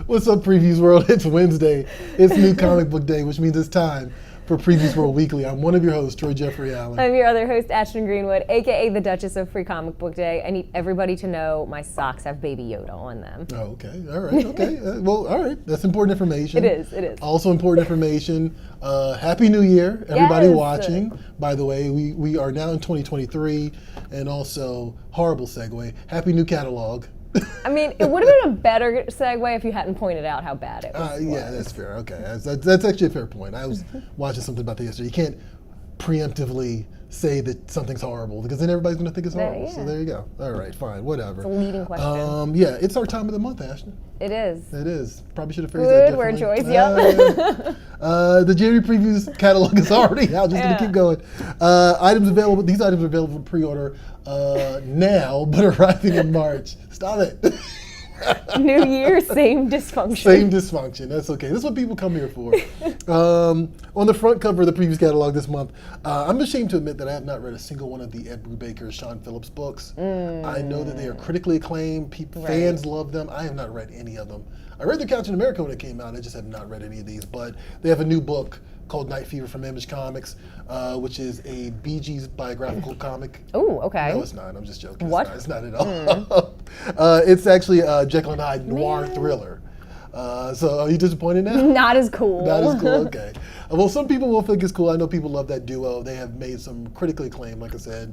What's up, Previews World? It's Wednesday. It's New Comic Book Day, which means it's time for Previews World Weekly. I'm one of your hosts, Troy Jeffrey Allen. I'm your other host, Ashton Greenwood, aka the Duchess of Free Comic Book Day. I need everybody to know my socks have Baby Yoda on them. Oh, okay. All right. Okay. Well, all right. That's important information. It is. It is. Also important information. Happy New Year, everybody Yes. watching. By the way, we are now in 2023, and also, horrible segue, Happy New Catalog. I mean, it would have been a better segue if you hadn't pointed out how bad it was. Yeah, that's fair. Okay, that's actually a fair point. I was watching something about that yesterday. You can't preemptively say that something's horrible because then everybody's going to think it's horrible. So there you go. All right, fine, whatever. It's a leading question. Yeah, it's our time of the month, Ashton. It is. It is. Probably should have phrased that Good word differently. choice, yep. The January Previews catalog is already out. Just going to keep going. Items available. These items are available for pre-order now, but arriving in March. Stop it. New Year, same dysfunction. Same dysfunction. That's okay. That's what people come here for. On the front cover of the Previews catalog this month, I'm ashamed to admit that I have not read a single one of the Ed Brubaker's Sean Phillips books. I know that they are critically acclaimed. Fans love them. I have not read any of them. I read The Captain America when it came out. I just have not read any of these. But they have a new book called Night Fever from Image Comics, which is a Bee Gees biographical comic. Oh, okay. No, it's not. I'm just joking. What? It's not at all. It's actually a Jekyll and Hyde noir thriller. So are you disappointed now? Not as cool. Not as cool, okay. Well, some people will think it's cool. I know people love that duo. They have made some critically acclaimed, like I said,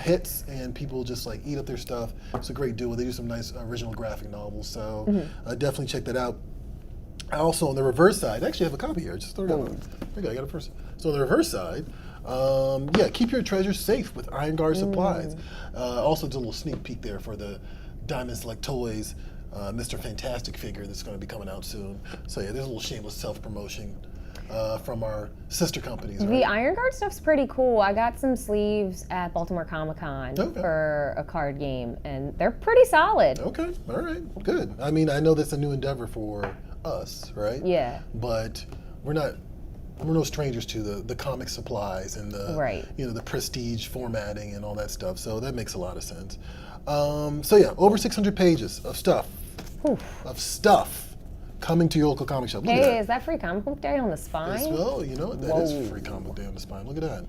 hits, and people just like eat up their stuff. It's a great duo. They do some nice original graphic novels, so definitely check that out. Also on the reverse side, I actually have a copy here. Just throw it out. There you go, I got it first. So on the reverse side, keep your treasures safe with Iron Guard supplies. Also did a little sneak peek there for the Diamond Select Toys Mr. Fantastic figure that's going to be coming out soon. So yeah, there's a little shameless self-promotion from our sister companies. Right? The Iron Guard stuff's pretty cool. I got some sleeves at Baltimore Comic Con for a card game, and they're pretty solid. Okay, all right, good. I mean, I know that's a new endeavor for us, right? Yeah. But we're no strangers to the comic supplies and the the prestige formatting and all that stuff. So that makes a lot of sense. So yeah, over 600 pages of stuff. Of stuff coming to your local comic shop. Look at that. Is that Free Comic Book Day on the spine? Yes, well, you know, that is Free Comic Book Day on the spine. Look at that.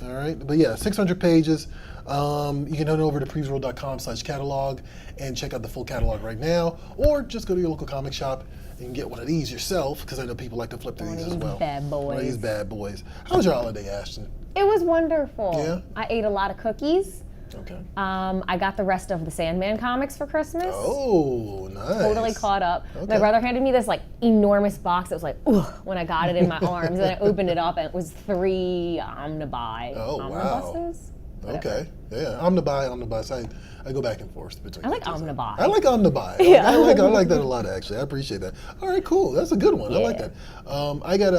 All right, but yeah, 600 pages. You can head over to previeworld.com/catalog and check out the full catalog right now, or just go to your local comic shop and get one of these yourself, because I know people like to flip through these as well. Bad boys. One of these bad boys. How was your holiday, Ashton? It was wonderful. Yeah? I ate a lot of cookies. Okay. I got the rest of the Sandman comics for Christmas. Oh, nice. Totally caught up. Okay. My brother handed me this like enormous box that was like, ugh, when I got it in my arms, and I opened it up and it was 3 Omnibuy omnibuses. Wow. Okay. Yeah. Omnibus. I go back and forth between. I like Omnibuy. I like Omnibuy. Yeah. I like that a lot, actually. I appreciate that. All right, cool. That's a good one. I like that. I got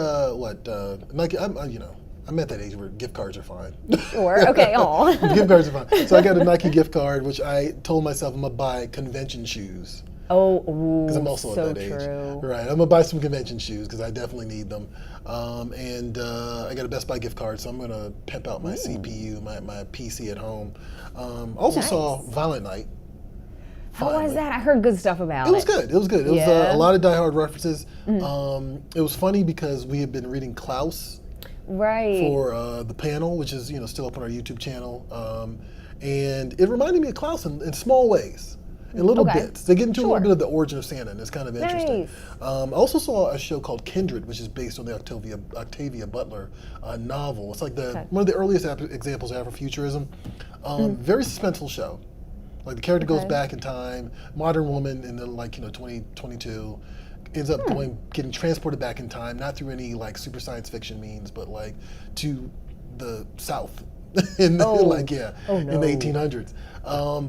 Nike. I'm at that age where gift cards are fine. Sure. Okay. Aw. Gift cards are fine. So I got a Nike gift card, which I told myself I'm gonna buy convention shoes. Oh, because I'm also so at that age. True. Right. I'm gonna buy some convention shoes because I definitely need them. I got a Best Buy gift card, so I'm gonna pimp out my CPU, my PC at home. Also saw Violent Night. How was that? I heard good stuff about it. It was good. It was good. It was a lot of Die Hard references. It was funny because we had been reading Klaus. Right. For the panel, which is still up on our YouTube channel, and it reminded me of Klaus in small ways, in little bits. They get into a little bit of the origin of Santa, and it's kind of interesting. Nice. I also saw a show called Kindred, which is based on the Octavia Butler novel. It's like one of the earliest examples of Afrofuturism. Very suspenseful show. Like the character goes back in time, modern woman in the 2022. Ends up getting transported back in time, not through any like super science fiction means, but like to the South in the 1800s.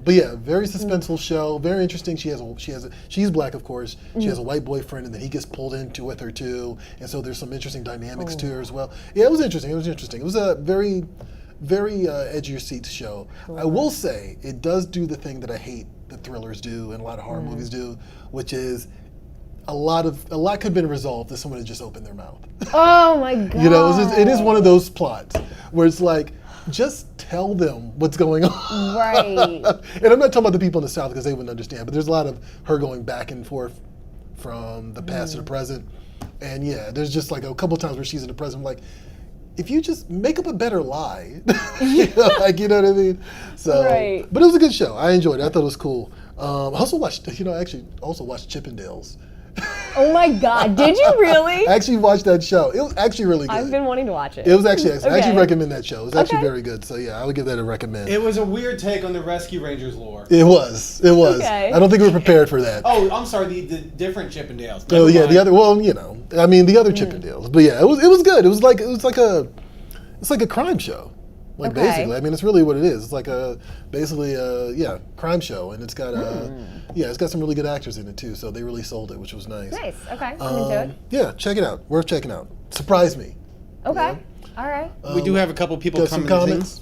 But yeah, very suspenseful show, very interesting. She's black, of course. She has a white boyfriend, and then he gets pulled into with her too, and so there's some interesting dynamics to her as well. Yeah, it was interesting. It was a very, very edge of your seat show. I will say it does do the thing that I hate that thrillers do and a lot of horror movies do, which is a lot could have been resolved if someone had just opened their mouth. Oh my God. It is one of those plots where it's like, just tell them what's going on. Right. And I'm not talking about the people in the South because they wouldn't understand, but there's a lot of her going back and forth from the past to the present. And yeah, there's just like a couple times where she's in the present, I'm like, if you just make up a better lie, you know what I mean? So, but it was a good show. I enjoyed it. I thought it was cool. I also watched, I actually also watched Chippendales. Oh my God, did you really? I actually watched that show. It was actually really good. I've been wanting to watch it. It was actually, I actually recommend that show. It was actually very good. So yeah, I would give that a recommend. It was a weird take on the Rescue Rangers lore. It was. Okay. I don't think we were prepared for that. Oh, I'm sorry, the different Chippendales. Oh yeah, the other, well, you know, I mean the other Chippendales. But yeah, it was good. It was like a crime show. Like basically, I mean, it's really what it is. It's like basically a crime show, and it's got it's got some really good actors in it too. So they really sold it, which was nice. Nice. Okay. I'm into it. Yeah, check it out. Worth checking out. Surprised me. Okay. All right. We do have a couple people commenting. Comments.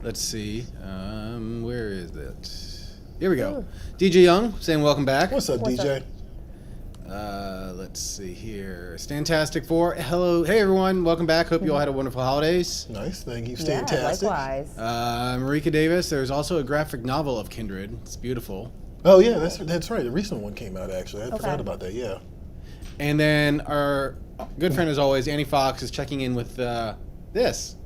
Let's see. Where is that? Here we go. DJ Young saying welcome back. What's up, DJ? Let's see here. Stantastic 4. Hello. Hey, everyone. Welcome back. Hope you all had a wonderful holidays. Nice. Thank you. Stantastic. Likewise. Marika Davis. There's also a graphic novel of Kindred. It's beautiful. Oh, yeah. That's right. A recent one came out, actually. I forgot about that. Yeah. And then our good friend, as always, Annie Fox, is checking in with this.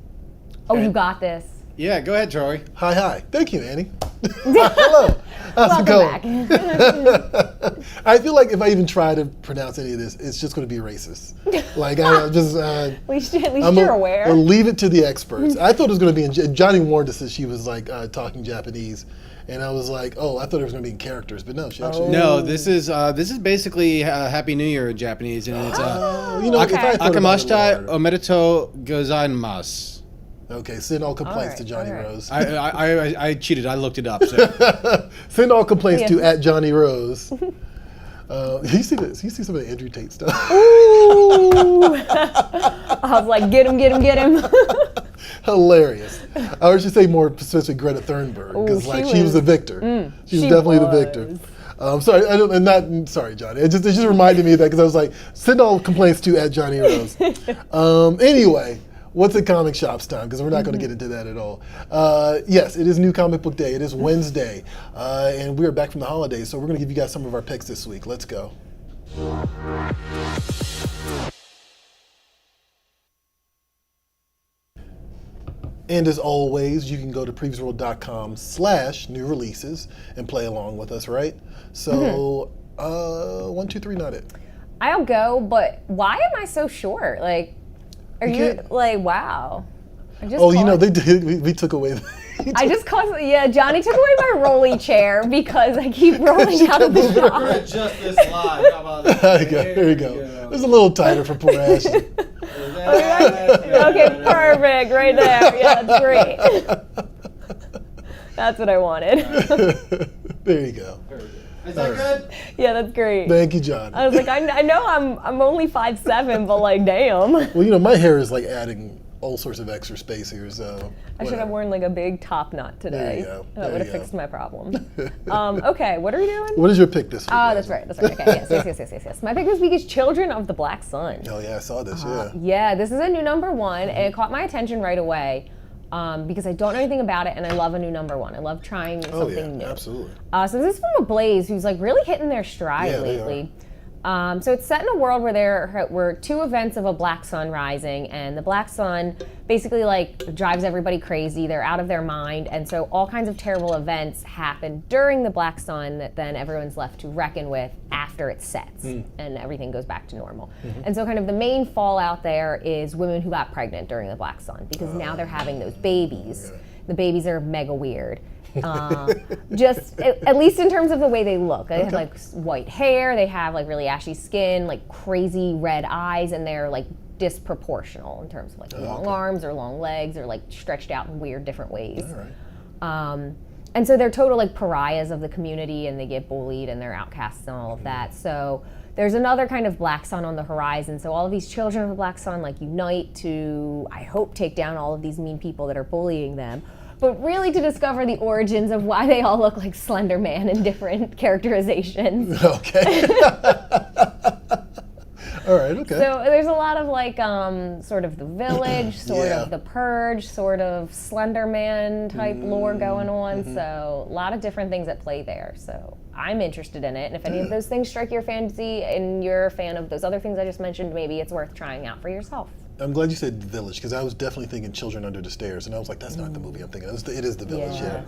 Oh, you got this. Yeah, go ahead, Troy. Hi. Thank you, Annie. Hello. How's it going? Back. I feel like if I even try to pronounce any of this, it's just going to be racist. Like, I'm just... at least you're aware. I'll leave it to the experts. I thought it was going to be... Johnny warned us that she was, like, talking Japanese. And I was like, oh, I thought it was going to be in characters. But no, she actually... No, this is basically Happy New Year in Japanese. And it's Akamashita omedetou gozaimasu. Okay, send all complaints to Johnny Rose. I cheated. I looked it up. So. Send all complaints to @JohnnyRose. You see some of the Andrew Tate stuff. Ooh. I was like, get him. Hilarious. I should say more specifically Greta Thunberg, because she was the victor. She was definitely the victor. Sorry, Johnny. It just reminded me of that because I was like, send all complaints to @JohnnyRose. Anyway. What's at comic shops time? Because we're not going to get into that at all. Yes, it is New Comic Book Day. It is Wednesday. And we are back from the holidays, so we're going to give you guys some of our picks this week. Let's go. And as always, you can go to previewsworld.com/new releases and play along with us, right? So, 1, 2, 3, not it. I'll go, but why am I so short? Like, are you like, wow? They did. We took away. Johnny took away my rolly chair because I keep rolling out of the shop. We're just this live. How about that? There you go. It's a little tighter for poor Ashton. Okay, perfect, right there. Yeah, that's great. That's what I wanted. There you go. Is that good? Yeah, that's great. Thank you, John. I was like, I know I'm only 5'7", but like, damn. Well, my hair is like adding all sorts of extra space here, so. I should have worn like a big top knot today. There you go. That would have fixed my problem. Okay, what are we doing? What is your pick this week? That's right. Okay, yes. My pick this week is Children of the Black Sun. Oh yeah, I saw this. Yeah, this is a new #1, and it caught my attention right away. Because I don't know anything about it, and I love a new #1. I love trying something new. Absolutely. So this is from a Blaze, who's like really hitting their stride lately. So it's set in a world where there were 2 events of a black sun rising, and the black sun basically like drives everybody crazy. They're out of their mind, and so all kinds of terrible events happen during the black sun that then everyone's left to reckon with after it sets, and everything goes back to normal. And so kind of the main fallout there is women who got pregnant during the black sun, because now they're having those babies. The babies are mega weird. Just at least in terms of the way they look. They have like white hair, they have like really ashy skin, like crazy red eyes, and they're like disproportional in terms of like long arms or long legs or like stretched out in weird different ways. And so they're total like pariahs of the community, and they get bullied and they're outcasts and all of that. So there's another kind of black sun on the horizon. So all of these children of the black sun like unite to, I hope, take down all of these mean people that are bullying them. But really to discover the origins of why they all look like Slender Man in different characterizations. Okay. All right, okay. So there's a lot of like sort of the Village, sort of the Purge, sort of Slender Man type lore going on. So a lot of different things at play there. So I'm interested in it. And if any of those things strike your fancy and you're a fan of those other things I just mentioned, maybe it's worth trying out for yourself. I'm glad you said Village, because I was definitely thinking Children Under the Stairs, and I was like, that's not the movie I'm thinking of. It is The Village, yeah.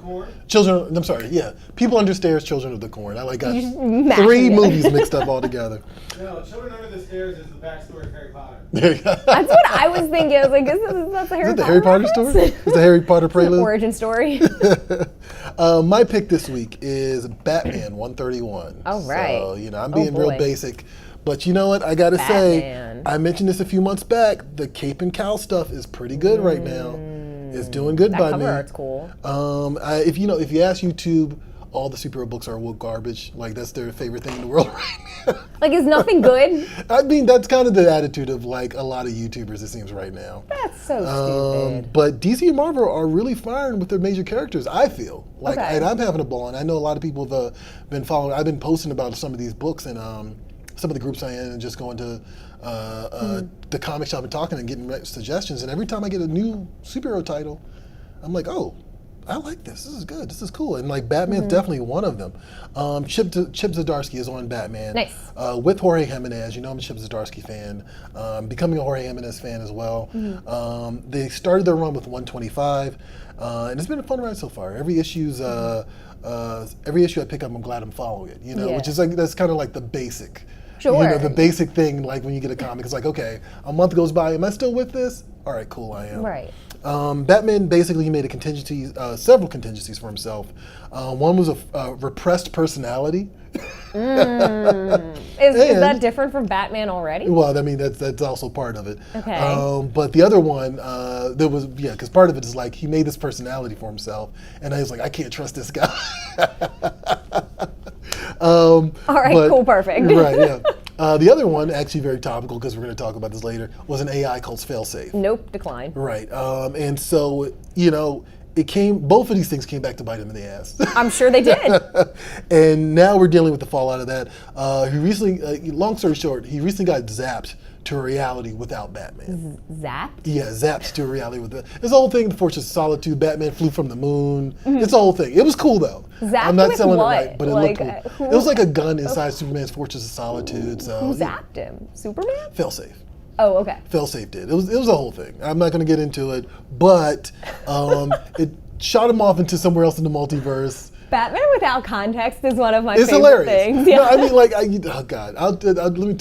Children, I'm sorry, yeah. People Under Stairs, Children of the Corn. I like got 3 movies mixed up all together. No, Children Under the Stairs is the backstory of Harry Potter. That's what I was thinking. I was like, that's the Harry Potter story? Is the Harry Potter prelude? Origin story. My pick this week is Batman 131. Oh, right. So, I'm being real basic. But you know what? I gotta say, I mentioned this a few months back. The Cape and Cowl stuff is pretty good right now. It's doing good by me. That cover art's cool. If you ask YouTube, all the superhero books are woke garbage. Like that's their favorite thing in the world right now. Like, is nothing good? I mean, that's kind of the attitude of like a lot of YouTubers, it seems, right now. That's so stupid. But DC and Marvel are really firing with their major characters, I feel. And I'm having a ball. And I know a lot of people have been following. I've been posting about some of these books and some of the groups I am, and just going to the comic shop and talking and getting suggestions. And every time I get a new superhero title, I'm like, oh, I like this. This is good. This is cool. And like Batman's definitely one of them. Chip Zdarsky is on Batman. Nice. With Jorge Jimenez. I'm a Chip Zdarsky fan. Becoming a Jorge Jimenez fan as well. They started their run with 125, and it's been a fun ride so far. Every issue I pick up, I'm glad I'm following it. Which is like that's kind of like the basic. Sure. The basic thing, like when you get a comic, it's like, okay, a month goes by, am I still with this? All right, cool, I am. Right. Batman basically made several contingencies for himself. One was a repressed personality. Is that different from Batman already? Well, I mean, that's also part of it. Okay. But the other one, because part of it is like he made this personality for himself, and I was like, I can't trust this guy. All right, cool, perfect. Right, yeah. The other one, actually very topical, because we're going to talk about this later, was an AI called Failsafe. Nope, decline. Right, and so, both of these things came back to bite him in the ass. I'm sure they did. And now we're dealing with the fallout of that. He recently, long story short, he recently got zapped to a reality without Batman. Zapped? Yeah, zapped to a reality with It's the whole thing, the Fortress of Solitude, Batman flew from the moon. It's the whole thing. It was cool though. Zapped I'm not with selling what? it right, but it looked cool. It was like a gun inside Superman's Fortress of Solitude. So who zapped him? Superman? Failsafe. Oh, okay. Failsafe did. It was a whole thing. I'm not going to get into it, but it shot him off into somewhere else in the multiverse. Batman without context is one of my favorite hilarious things. Yeah. No, I mean, like, oh God,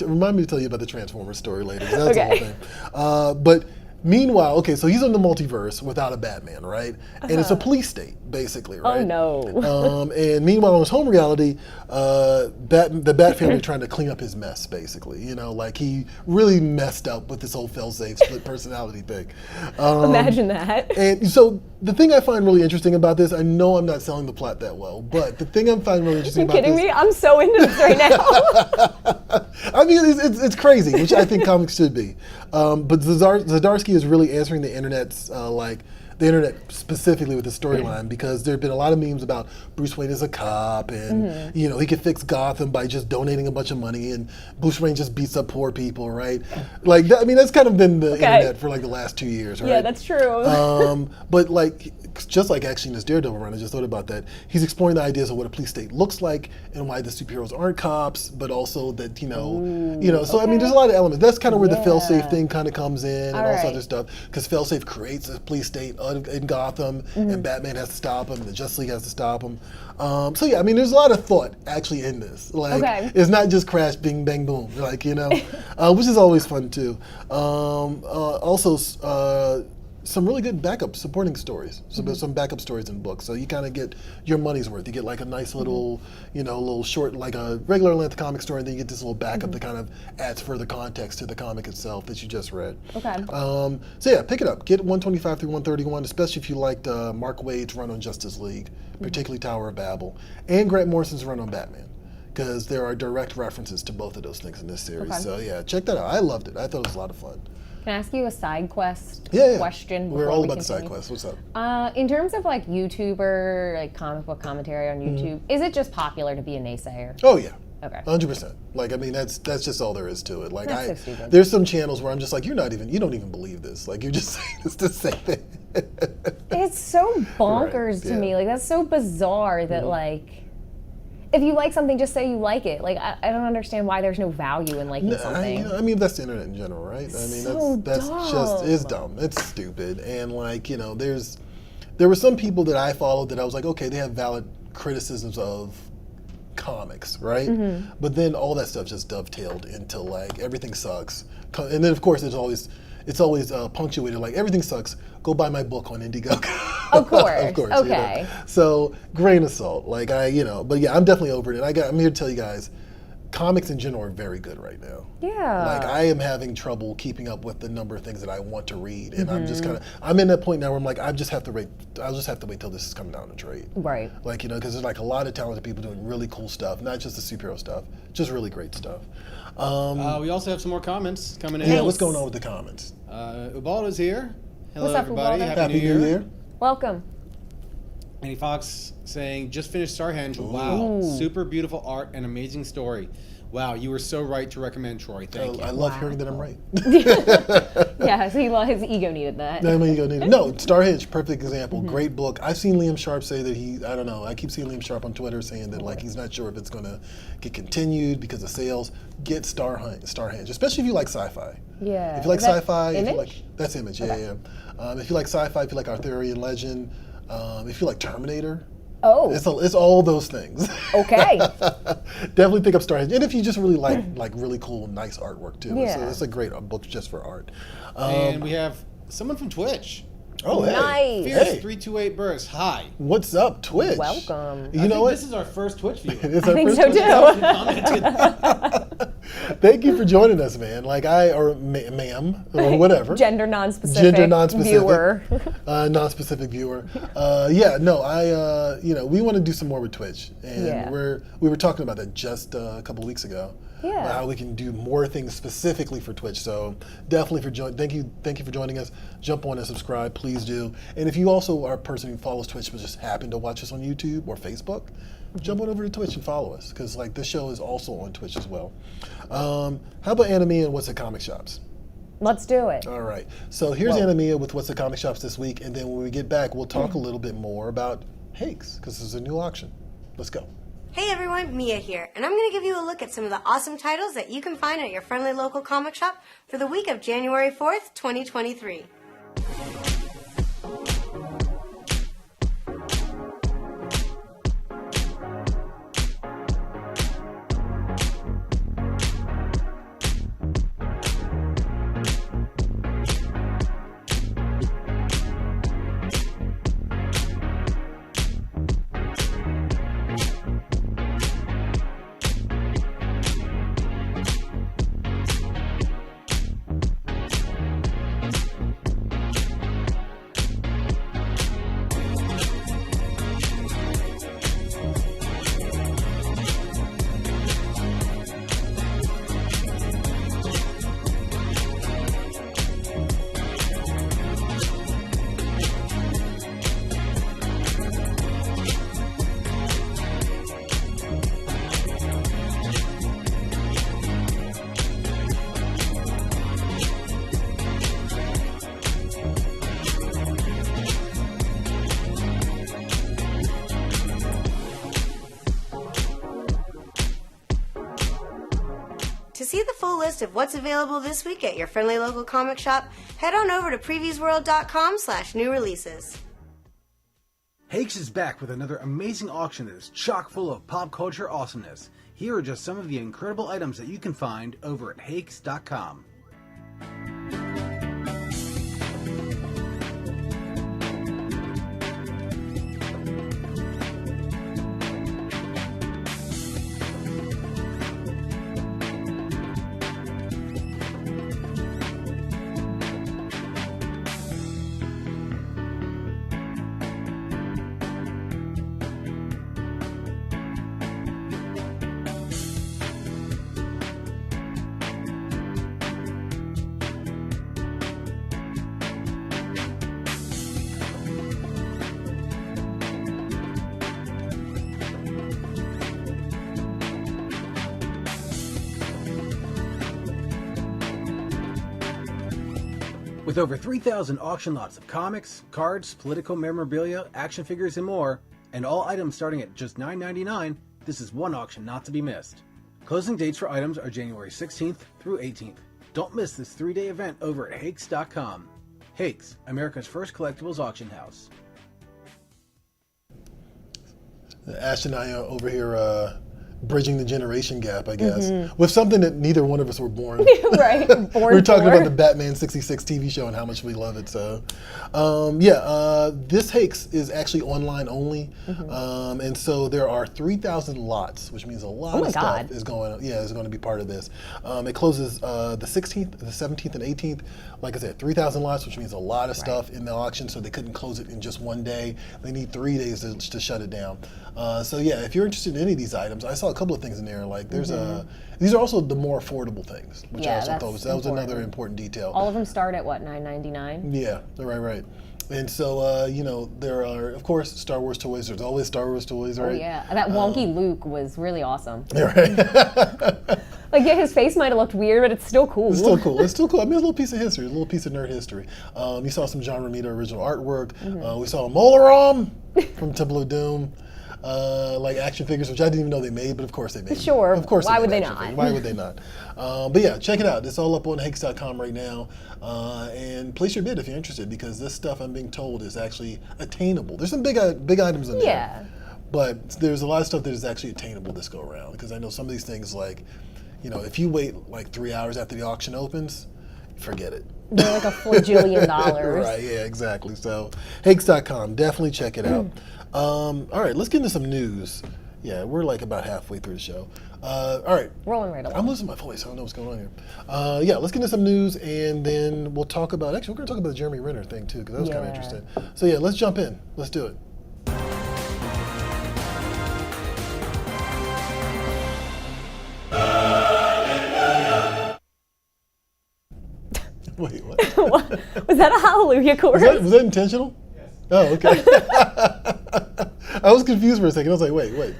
remind me to tell you about the Transformers story later. That's the whole thing. But meanwhile, okay, so he's in the multiverse without a Batman, right? And it's a police state, basically, right? Oh no. And meanwhile, in his home reality, the Bat family trying to clean up his mess, basically. Like he really messed up with this whole failsafe split personality thing. Imagine that. And so the thing I find really interesting about this, I know I'm not selling the plot that well, but the thing I'm finding really interesting about this. Are you kidding me? I'm so into this right now. I mean, it's crazy, which I think comics should be. But Zdarsky is really answering the internet's the internet specifically with the storyline, because there have been a lot of memes about Bruce Wayne as a cop, and he could fix Gotham by just donating a bunch of money, and Bruce Wayne just beats up poor people, right? Like that, I mean, that's kind of been the internet for like the last 2 years, right? Yeah, that's true. But like, just like actually in his Daredevil run, I just thought about that. He's exploring the ideas of what a police state looks like and why the superheroes aren't cops, but also that So I mean, there's a lot of elements. That's kind of where the failsafe thing kind of comes in, and all this other stuff, because failsafe creates a police state in Gotham, and Batman has to stop him, and the Justice League has to stop him. So yeah, I mean, there's a lot of thought actually in this. Like, it's not just crash, bing, bang, boom. Like, which is always fun too. Also, some really good backup supporting stories. So there's some backup stories in books. So you kind of get your money's worth. You get like a nice little, little short, like a regular length comic story, and then you get this little backup that kind of adds further context to the comic itself that you just read. Okay. So yeah, pick it up. Get 125 through 131, especially if you liked Mark Waid's run on Justice League, particularly Tower of Babel, and Grant Morrison's run on Batman, because there are direct references to both of those things in this series. So yeah, check that out. I loved it. I thought it was a lot of fun. Can I ask you a side quest question? We're all about the side quests. What's up? In terms of like YouTuber, like comic book commentary on YouTube, is it just popular to be a naysayer? Oh yeah. Okay. 100%. Like, I mean, that's just all there is to it. Like, that's so stupid. There's some channels where I'm just like, you don't even believe this. Like, you're just saying it's the same thing. It's so bonkers to me. Like, that's so bizarre that like. if you like something, just say you like it. Like, I don't understand why there's no value in liking something. I mean, that's the internet in general, right? I mean, that's just is dumb. It's stupid. And like, you know, there were some people that I followed that I was like, okay, they have valid criticisms of comics, right? Mm-hmm. But then all that stuff just dovetailed into like everything sucks. And then of course it's always punctuated like everything sucks. Go buy my book on Indiegogo. Of course. Of course. Okay. You know? So grain of salt. Like but yeah, I'm definitely over it. I'm here to tell you guys, comics in general are very good right now. Yeah. Like I am having trouble keeping up with the number of things that I want to read, and I'm in that point now where I'm like, I'll just have to wait till this is coming down to trade. Right. Like, you know, because there's like a lot of talented people doing really cool stuff, not just the superhero stuff, just really great stuff. We also have some more comments coming in. Yeah, what's going on with the comments? Ubaldo's here. Hello, What's up, everybody. Ubaldo? Happy New Year. Welcome. Andy Fox saying, just finished Starhenge. Wow. Super beautiful art and amazing story. Wow, you were so right to recommend Troy. Thank you. I love hearing that I'm right. Yeah, so his ego needed that. No, Starhenge, perfect example. Great book. I've seen Liam Sharp say that I don't know, I keep seeing Liam Sharp on Twitter saying that like he's not sure if it's going to get continued because of sales. Get Starhenge, especially if you like sci-fi. Yeah. If you like sci-fi, Image? That's Image, Okay. yeah. If you like sci-fi, if you like Arthurian legend, if you like Terminator. Oh. It's all those things. Okay. Definitely pick up Starhenge. And if you just really like really cool, nice artwork too. Yeah. It's a great book just for art. And we have someone from Twitch. Oh, hey. Nice. Fierce Hey. 328 Burst. Hi. What's up, Twitch? Welcome. You know what? This is our first Twitch viewer. It's I our think first so Twitch. too. Thank you for joining us, man. Like or ma'am, or whatever. Gender non-specific viewer. Non-specific viewer. We want to do some more with Twitch, and we were talking about that just a couple weeks ago. Yeah. About how we can do more things specifically for Twitch. So definitely thank you for joining us. Jump on and subscribe, please do. And if you also are a person who follows Twitch but just happen to watch us on YouTube or Facebook, jump on over to Twitch and follow us, because like this show is also on Twitch as well. How about Anamia and What's at Comic Shops? Let's do it. All right. So here's Anamia with What's at Comic Shops this week, and then when we get back, we'll talk a little bit more about Hakes, because there's a new auction. Let's go. Hey everyone, Mia here, and I'm going to give you a look at some of the awesome titles that you can find at your friendly local comic shop for the week of January 4th, 2023. To see the full list of what's available this week at your friendly local comic shop, head on over to previewsworld.com/new releases. Hakes is back with another amazing auction that is chock full of pop culture awesomeness. Here are just some of the incredible items that you can find over at Hakes.com. With over 3,000 auction lots of comics, cards, political memorabilia, action figures, and more, and all items starting at just $9.99, this is one auction not to be missed. Closing dates for items are January 16th through 18th. Don't miss this 3-day event over at Hakes.com. Hakes, America's first collectibles auction house. Ashton and I are over here bridging the generation gap, I guess, with something that neither one of us were born. Right, born We were talking for. about the Batman 66 TV show and how much we love it. So, this Hakes is actually online only, and so there are 3,000 lots, which means a lot of stuff is going. Yeah, is going to be part of this. It closes the 16th, the 17th, and 18th. Like I said, 3,000 lots, which means a lot of stuff in the auction. So they couldn't close it in just one day. They need 3 days to shut it down. So yeah, if you're interested in any of these items, I saw a couple of things in there. Like there's these are also the more affordable things, which I also thought that was another important detail. All of them start at what, $9.99? Yeah, right. And so, there are, of course, Star Wars toys. There's always Star Wars toys, right? Oh, yeah. That wonky Luke was really awesome. Yeah, right. Like, yeah, his face might have looked weird, but it's still cool. It's still cool. It's still cool. I mean, it's a little piece of history, a little piece of nerd history. You saw some John Romita original artwork. We saw a Molaram from Temple of Doom. Like action figures, which I didn't even know they made, but of course they made. Sure. Of course. Why would they action not? figures. Why would they not? But yeah, check it out. It's all up on Hakes.com right now. And place your bid if you're interested, because this stuff, I'm being told, is actually attainable. There's some big items in there. Yeah. But there's a lot of stuff that is actually attainable this go around, because I know some of these things, like, if you wait like 3 hours after the auction opens, forget it. They're like a $4 jillion. Right, yeah, exactly. So Hakes.com, definitely check it out. All right, let's get into some news. Yeah, we're like about halfway through the show. All right. Rolling right along. I'm losing my voice. I don't know what's going on here. Yeah, let's get into some news, and then we'll talk about, actually, we're going to talk about the Jeremy Renner thing, too, because that was kind of interesting. So yeah, let's jump in. Let's do it. Wait, what? Was that a hallelujah chorus? Was that intentional? Yes. Oh, okay. I was confused for a second. I was like, wait.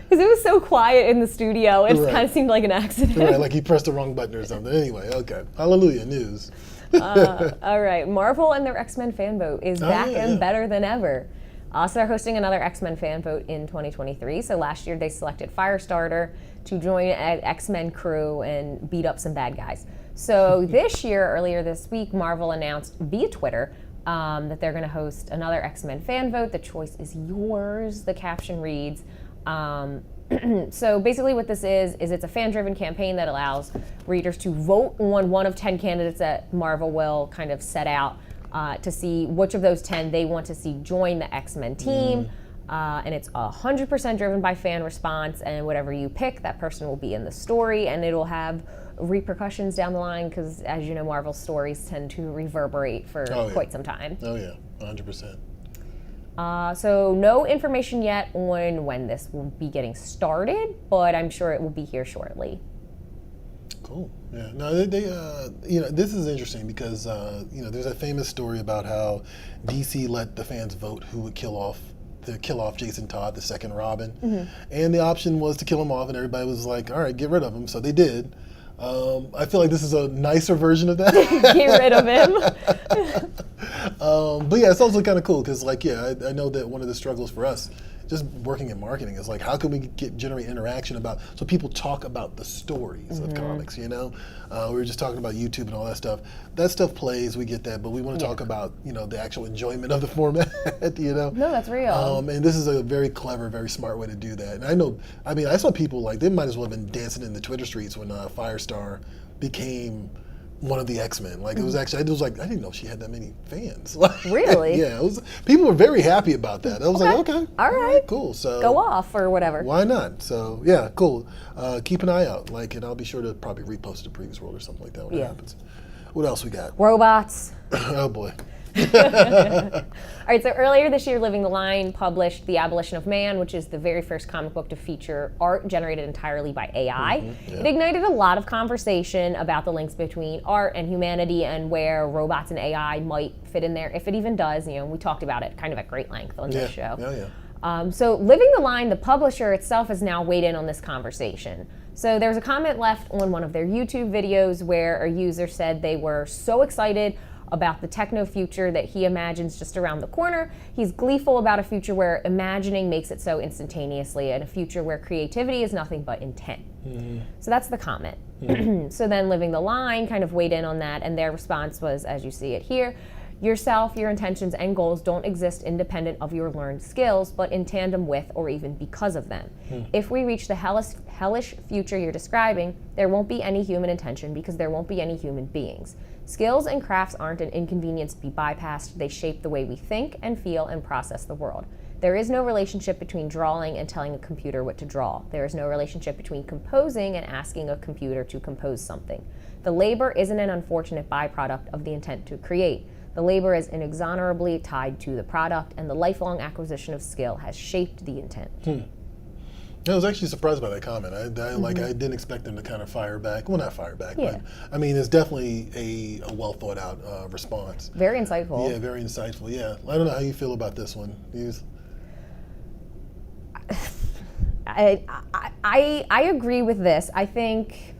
Because it was so quiet in the studio, it kind of seemed like an accident. Right, like he pressed the wrong button or something. Anyway, okay. Hallelujah, news. All right, Marvel and their X-Men fan vote is back and better than ever. So they're hosting another X-Men fan vote in 2023. So last year they selected Firestarter to join an X-Men crew and beat up some bad guys. So this year, earlier this week, Marvel announced via Twitter that they're going to host another X-Men fan vote. The choice is yours, the caption reads. So basically what this is it's a fan-driven campaign that allows readers to vote on one of 10 candidates that Marvel will kind of set out to see which of those 10 they want to see join the X-Men team. And it's 100% driven by fan response, and whatever you pick, that person will be in the story, and it'll have repercussions down the line, because as you know, Marvel stories tend to reverberate for quite some time. Oh yeah, 100%. So no information yet on when this will be getting started, but I'm sure it will be here shortly. Cool. Yeah. No, this is interesting because there's a famous story about how DC let the fans vote who would kill off Jason Todd, the second Robin, and the option was to kill him off, and everybody was like, all right, get rid of him. So they did. I feel like this is a nicer version of that. Get rid of him. But yeah, it's also kind of cool because, like, I know that one of the struggles for us, just working in marketing, is like, how can we generate interaction so people talk about the stories of comics, We were just talking about YouTube and all that stuff. That stuff plays, we get that, but we want to talk about, the actual enjoyment of the format, No, that's real. And this is a very clever, very smart way to do that. And I saw people, like, they might as well have been dancing in the Twitter streets when Firestar became one of the X-Men. Like, it was actually, I didn't know she had that many fans. Really? Yeah, people were very happy about that. I was like, okay. All right. Cool. So go off or whatever. Why not? So yeah, cool. Keep an eye out. And I'll be sure to probably repost it to Previous World or something like that when it happens. What else we got? Robots. Oh boy. All right, so earlier this year, Living the Line published The Abolition of Man, which is the very first comic book to feature art generated entirely by AI. It ignited a lot of conversation about the links between art and humanity and where robots and AI might fit in there, if it even does. We talked about it kind of at great length on this show. So Living the Line, the publisher itself, has now weighed in on this conversation. So there was a comment left on one of their YouTube videos where a user said they were so excited about the techno future that he imagines just around the corner. He's gleeful about a future where imagining makes it so instantaneously, and a future where creativity is nothing but intent. So that's the comment. So then Living the Line kind of weighed in on that, and their response was, as you see it here, yourself, your intentions, and goals don't exist independent of your learned skills, but in tandem with or even because of them. If we reach the hellish future you're describing, there won't be any human intention because there won't be any human beings. Skills and crafts aren't an inconvenience to be bypassed. They shape the way we think and feel and process the world. There is no relationship between drawing and telling a computer what to draw. There is no relationship between composing and asking a computer to compose something. The labor isn't an unfortunate byproduct of the intent to create. The labor is inexorably tied to the product, and the lifelong acquisition of skill has shaped the intent. I was actually surprised by that comment. I didn't expect them to kind of fire back. Well, not fire back, but I mean, it's definitely a well thought out response. Very insightful. Yeah, very insightful. Yeah, I don't know how you feel about this one. I agree with this. I think,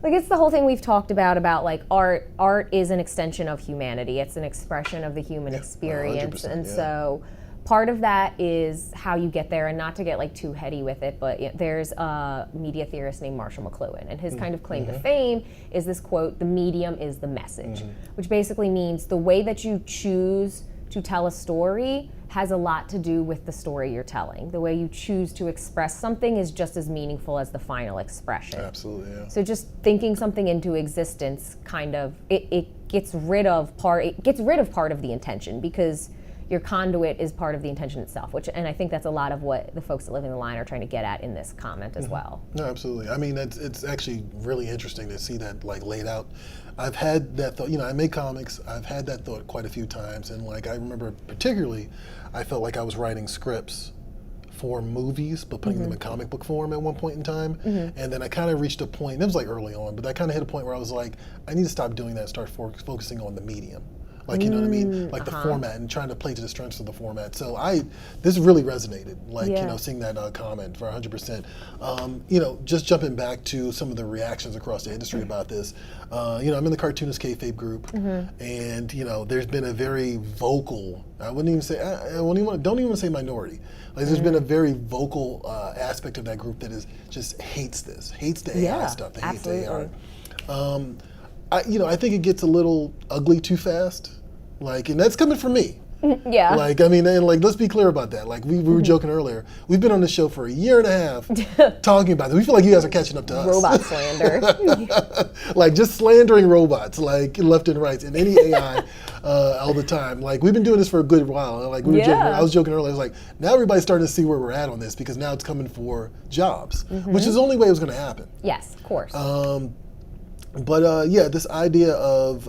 like, it's the whole thing we've talked about like art is an extension of humanity. It's an expression of the human experience. And so part of that is how you get there, and not to get like too heady with it, but there's a media theorist named Marshall McLuhan, and his kind of claim to fame is this quote, "The medium is the message," which basically means the way that you choose to tell a story has a lot to do with the story you're telling. The way you choose to express something is just as meaningful as the final expression. Absolutely, yeah. So just thinking something into existence kind of, it gets rid of part of the intention, because your conduit is part of the intention itself, and I think that's a lot of what the folks at Living the Line are trying to get at in this comment as well. No, absolutely. I mean, it's actually really interesting to see that like laid out. I've had that thought, I make comics, I've had that thought quite a few times, and like I remember particularly, I felt like I was writing scripts for movies, but putting them in comic book form at one point in time. And then I kind of reached a point, it was like early on, but I kind of hit a point where I was like, I need to stop doing that and start focusing on the medium. Like, you know what I mean? Like the format, and trying to play to the strengths of the format. So this really resonated, like, seeing that comment for 100%. Just jumping back to some of the reactions across the industry about this, I'm in the Cartoonist Kayfabe group, and, there's been a very vocal, don't even want to say minority. Like, there's been a very vocal aspect of that group that hates the AI stuff, they hate the AR. I think it gets a little ugly too fast, and that's coming from me. Yeah. Let's be clear about that. Like, we were joking earlier. We've been on this show for a year and a half talking about it. We feel like you guys are catching up to us. Robot slander. Just slandering robots, left and right, and any AI all the time. We've been doing this for a good while. We were joking. I was joking earlier. I was like, now everybody's starting to see where we're at on this, because now it's coming for jobs, which is the only way it was going to happen. Yes, of course. This idea of,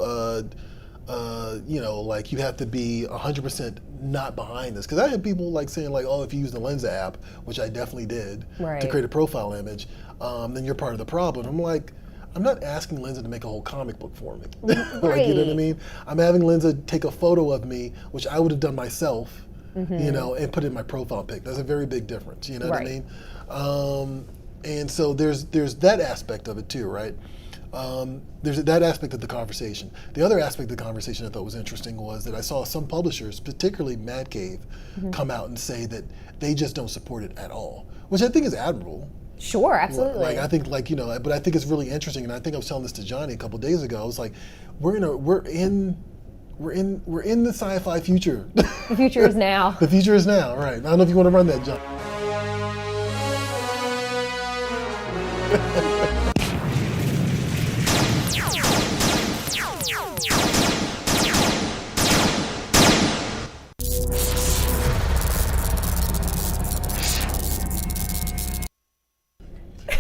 you have to be 100% not behind this. Because I had people saying, if you use the Lensa app, which I definitely did, to create a profile image, then you're part of the problem. I'm like, I'm not asking Lensa to make a whole comic book for me. You know what I mean? I'm having Lensa take a photo of me, which I would have done myself, and put it in my profile pic. That's a very big difference, you know what I mean? And so there's that aspect of it too, right? There's that aspect of the conversation. The other aspect of the conversation I thought was interesting was that I saw some publishers, particularly Mad Cave, come out and say that they just don't support it at all, which I think is admirable. Sure, absolutely. I think but I think it's really interesting, and I think I was telling this to Johnny a couple days ago. I was like, we're in the sci-fi future. The future is now. The future is now, right? I don't know if you want to run that, John.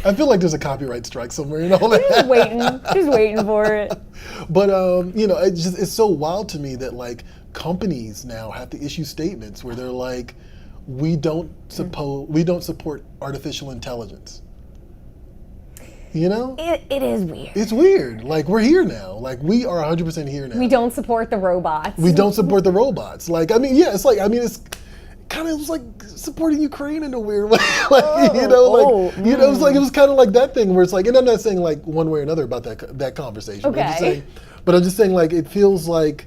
I feel like there's a copyright strike somewhere in all that. Just waiting for it. But it's so wild to me that companies now have to issue statements where they're like, we don't support artificial intelligence. It is weird. It's weird. We're here now. We are 100% here now. We don't support the robots. We don't support the robots. kind of was like supporting Ukraine in a weird way. Like, it was kind of like that thing where it's like, and I'm not saying like one way or another about that conversation. Okay. But I'm just saying like it feels like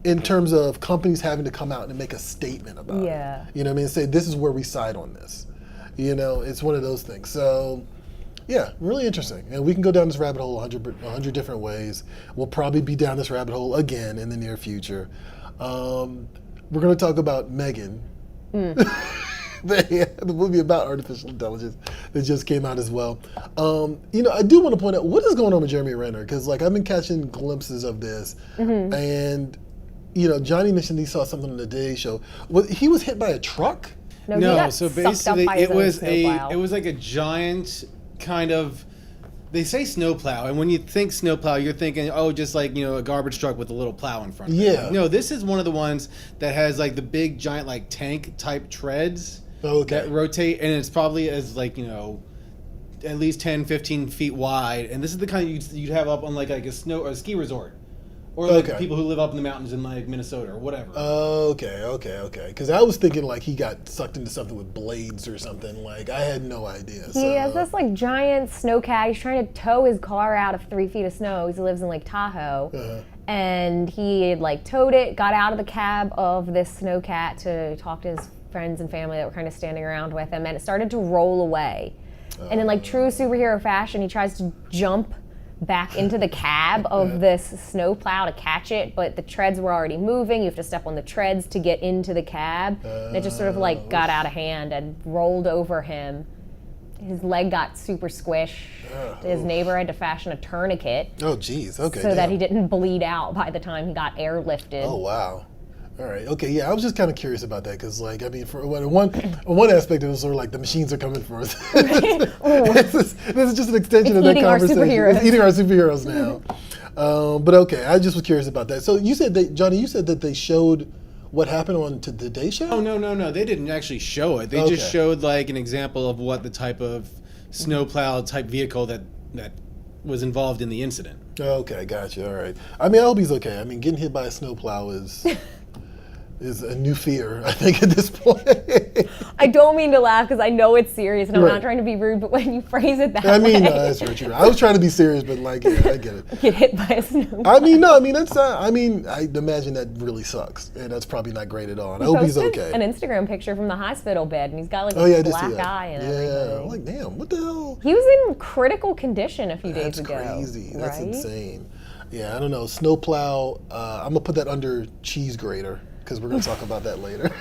in terms of companies having to come out and make a statement about it. You know what I mean? Say this is where we side on this. You know, it's one of those things. So yeah, really interesting. And we can go down this rabbit hole 100 different ways. We'll probably be down this rabbit hole again in the near future. We're going to talk about Megan. The movie about artificial intelligence that just came out as well. I do want to point out what is going on with Jeremy Renner, because like I've been catching glimpses of this, and Johnny mentioned he saw something on the Today Show. He was hit by a truck. No, so basically it was like a giant kind of. They say snowplow, and when you think snowplow, you're thinking, just like, a garbage truck with a little plow in front of it. Yeah. No, this is one of the ones that has like the big giant like tank type treads that rotate, and it's probably as like, at least 10, 15 feet wide. And this is the kind you'd have up on like a ski resort. Or like people who live up in the mountains in like Minnesota or whatever. Okay. Because I was thinking like he got sucked into something with blades or something. Like I had no idea. He has this like giant snowcat. He's trying to tow his car out of 3 feet of snow. He lives in Lake Tahoe. And he had like towed it, got out of the cab of this snowcat to talk to his friends and family that were kind of standing around with him. And it started to roll away. And in like true superhero fashion, he tries to jump back into the cab of this snowplow to catch it, but the treads were already moving. You have to step on the treads to get into the cab. And it just sort of like got out of hand and rolled over him. His leg got super squished. His neighbor had to fashion a tourniquet. Oh, geez. Okay. So that he didn't bleed out by the time he got airlifted. Oh, wow. All right. Okay. Yeah, I was just kind of curious about that because, like, I mean, for one aspect, it was sort of like the machines are coming for us. This is just an extension of that conversation. It's eating our superheroes now. But okay, I just was curious about that. So you said Johnny, you said that they showed what happened on the Today Show? Oh no, they didn't actually show it. They just showed like an example of what the type of snowplow type vehicle that was involved in the incident. Okay, gotcha. All right. I mean, I hope he's okay. I mean, getting hit by a snowplow is a new fear, I think, at this point. I don't mean to laugh because I know it's serious and I'm not trying to be rude, but when you phrase it that way. I mean, no, that's very true. I was trying to be serious, but like, yeah, I get it. Get hit by a snowplow. I mean, no, I mean, that's not, I mean, I imagine that really sucks, and that's probably not great at all. And I hope he's okay. An Instagram picture from the hospital bed, and he's got like a black eye and everything. Yeah, I'm like, damn, what the hell? He was in critical condition a few days ago. That's crazy. That's insane. Yeah, I don't know. Snowplow, I'm going to put that under cheese grater, because we're going to talk about that later.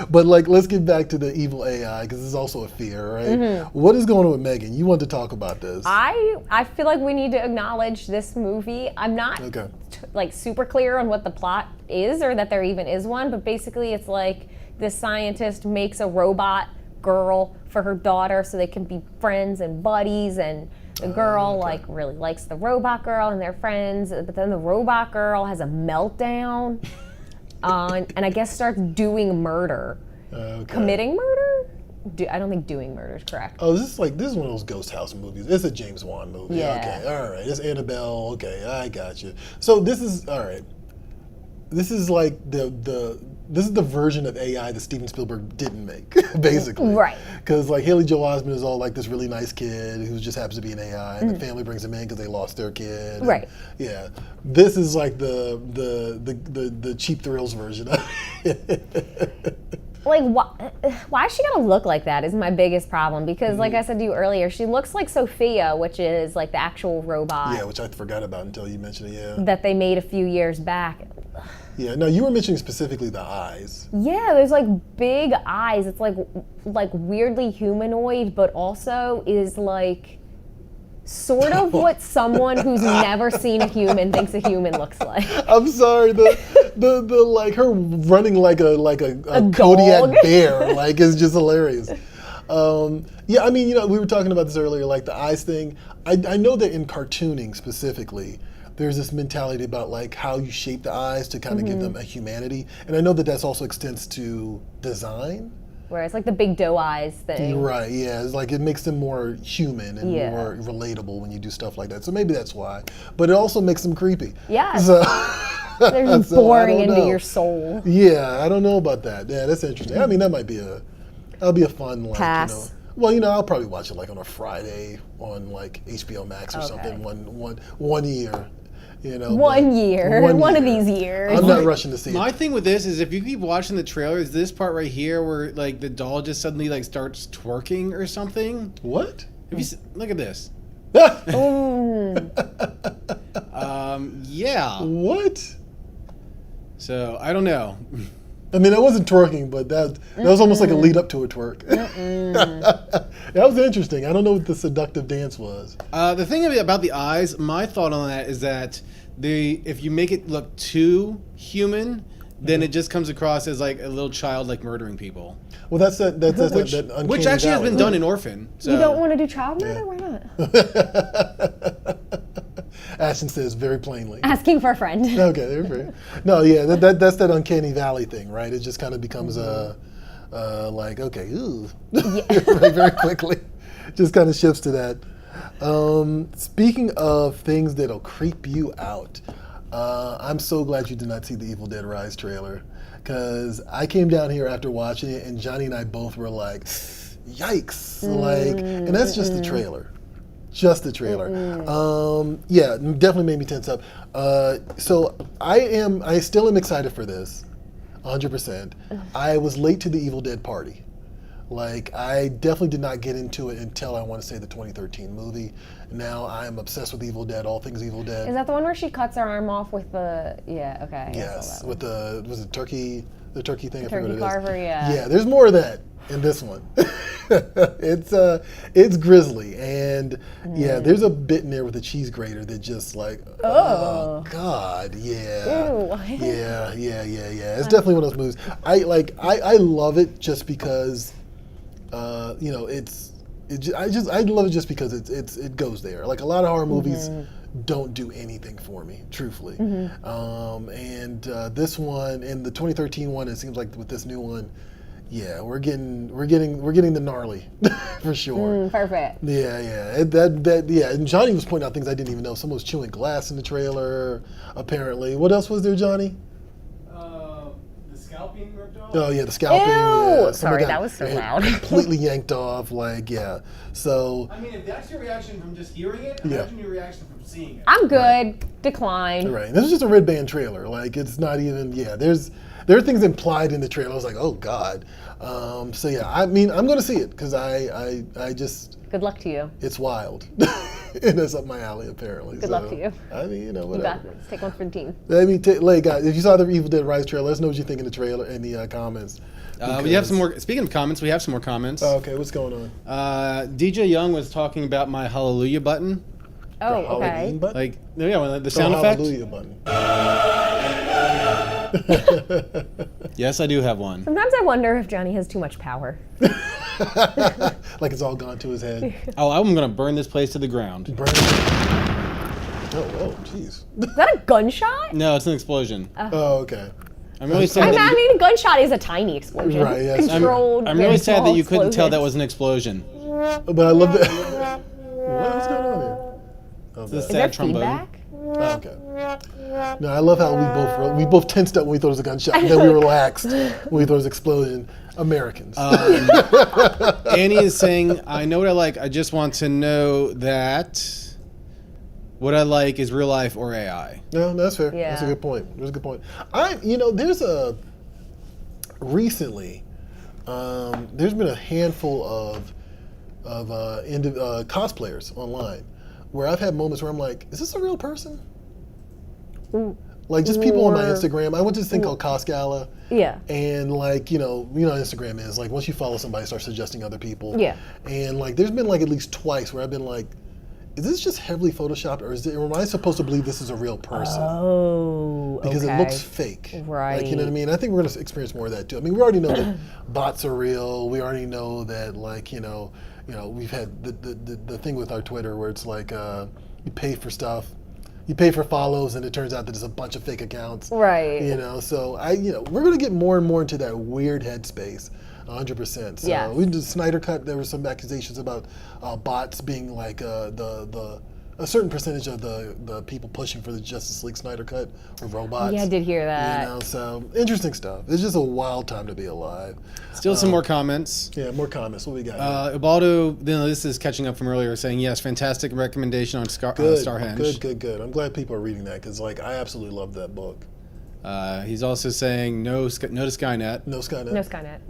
But like, let's get back to the evil AI, because this is also a fear, right? Mm-hmm. What is going on with Megan? You want to talk about this? I feel like we need to acknowledge this movie. I'm not like super clear on what the plot is, or that there even is one, but basically it's like this scientist makes a robot girl for her daughter so they can be friends and buddies, and the girl like really likes the robot girl and they're friends, but then the robot girl has a meltdown. And I guess starts doing murder. Committing murder? I don't think doing murder is correct. Oh, this is one of those ghost house movies. It's a James Wan movie. Yeah. Okay, all right. It's Annabelle. Okay, I got you. So this is, all right. This is like this is the version of AI that Steven Spielberg didn't make, basically. Right. Because like Haley Joel Osment is all like this really nice kid who just happens to be an AI, and the family brings him in because they lost their kid. Right. And, yeah. This is like the cheap thrills version of it. Like, why is she gonna look like that is my biggest problem, because like I said to you earlier, she looks like Sophia, which is like the actual robot. Yeah, which I forgot about until you mentioned it, yeah. That they made a few years back. Yeah, no, you were mentioning specifically the eyes. Yeah, there's like big eyes. It's like weirdly humanoid, but also is like sort of what someone who's never seen a human thinks a human looks like. I'm sorry, the like her running like a Kodiak bear, like, is just hilarious. Yeah, I mean, we were talking about this earlier, like the eyes thing. I know that in cartooning specifically, there's this mentality about like how you shape the eyes to kind of give them a humanity, and I know that that's also extends to design. Where it's like the big doe eyes thing. Right, yeah. It's like it makes them more human and more relatable when you do stuff like that. So maybe that's why. But it also makes them creepy. Yeah. So They're just boring into your soul. Yeah, I don't know about that. Yeah, that's interesting. I mean, that'll be a fun like, Pass. Well, I'll probably watch it like on a Friday on like HBO Max or something one year. One year. One of these years. I'm not rushing to see My it. thing with this is if you keep watching the trailers, this part right here where like the doll just suddenly like starts twerking or something. What? Look at this. Mm. Yeah. What? So I don't know. I mean, I wasn't twerking, but that was almost like a lead up to a twerk. That was interesting. I don't know what the seductive dance was. The thing about the eyes, my thought on that is that if you make it look too human, then it just comes across as like a little child like murdering people. Well, that's that uncanny Which actually has valley. been done in Orphan. So. You don't want to do child murder? Why not? Ashton says very plainly. Asking for a friend. Okay, they're fair. No, yeah, that's that uncanny valley thing, right? It just kind of becomes like, okay, ooh, very quickly. Just kind of shifts to that. Speaking of things that'll creep you out, I'm so glad you did not see the Evil Dead Rise trailer, because I came down here after watching it, and Johnny and I both were like, yikes, like, and that's just the trailer. Just the trailer. Yeah, definitely made me tense up. So I still am excited for this, 100%. I was late to the Evil Dead party. Like, I definitely did not get into it until I want to say the 2013 movie. Now I am obsessed with Evil Dead, all things Evil Dead. Is that the one where she cuts her arm off with the? Yeah. Okay. Yes, with was it turkey? The turkey thing. Turkey carver. Yeah. Yeah, there's more of that in this one. It's grisly, and yeah, there's a bit in there with the cheese grater that just like, oh God, yeah, Ew. yeah. It's definitely one of those movies. I love it just because, I love it just because it goes there. Like a lot of horror movies don't do anything for me, truthfully. And this one and the 2013 one, it seems like with this new one. Yeah, we're getting the gnarly for sure. Perfect. Yeah. And Johnny was pointing out things I didn't even know. Someone was chewing glass in the trailer, apparently. What else was there, Johnny? The scalping ripped off. Oh yeah, the scalping. Ew! Yeah. Sorry, that was so it loud. Completely yanked off. Like yeah. So. I mean, if that's your reaction from just hearing it, imagine your reaction from seeing it. I'm good. Decline. Right. This is just a red band trailer. Like it's not even. Yeah. There are things implied in the trailer. I was like, oh God. So yeah, I mean, I'm going to see it because I just. Good luck to you. It's wild, and that's up my alley apparently. Good luck to you. I mean, whatever. You got this. Take one for the team. I mean, guys, if you saw the Evil Dead Rise trailer, let us know what you think in the trailer in the comments. We have some more. Speaking of comments, we have some more comments. Oh, okay, what's going on? DJ Young was talking about my Hallelujah button. Oh, The okay. Halloween button? Like, yeah, the sound effect. Hallelujah button. Yes, I do have one. Sometimes I wonder if Johnny has too much power. Like it's all gone to his head. Oh, I'm gonna burn this place to the ground. Burn. Oh, jeez. Is that a gunshot? No, it's an explosion. Oh, okay. I'm really sad. I mean, a gunshot is a tiny explosion. Right, yes. Controlled. I'm really very sad small that you couldn't tell that explosions. was an explosion. But I love that. What's going on here? Oh, It's a God. Is there sad trombone. feedback? Oh, okay. No, I love how we both tensed up when we thought it was a gunshot, and then we relaxed when we thought it was an explosion. Americans. Annie is saying, I know what I like. I just want to know that what I like is real life or AI. No, that's fair. Yeah. That's a good point. There's a good point. Recently, there's been a handful of cosplayers online where I've had moments where I'm like, is this a real person? Like just people on my Instagram. I went to this thing called Cosgala. Yeah. And like, you know how Instagram is. Like once you follow somebody, it starts suggesting other people. Yeah. And like there's been like at least twice where I've been like, is this just heavily photoshopped or am I supposed to believe this is a real person? Oh, Because it looks fake. Right. Like, you know what I mean? I think we're going to experience more of that too. I mean, we already know that bots are real. We already know that like, we've had the thing with our Twitter where it's like you pay for stuff. You pay for follows, and it turns out that it's a bunch of fake accounts. Right. So we're going to get more and more into that weird headspace, 100%. So Yes. we did Snyder Cut. There were some accusations about bots being like the a certain percentage of the people pushing for the Justice League Snyder cut were robots. Yeah, I did hear that. You know, so interesting stuff. It's just a wild time to be alive. Still some more comments. Yeah, more comments. What we got? Ubaldo, this is catching up from earlier, saying yes, fantastic recommendation on Starhenge. Good. I'm glad people are reading that because like I absolutely love that book. He's also saying no to Skynet. No Skynet. No Skynet.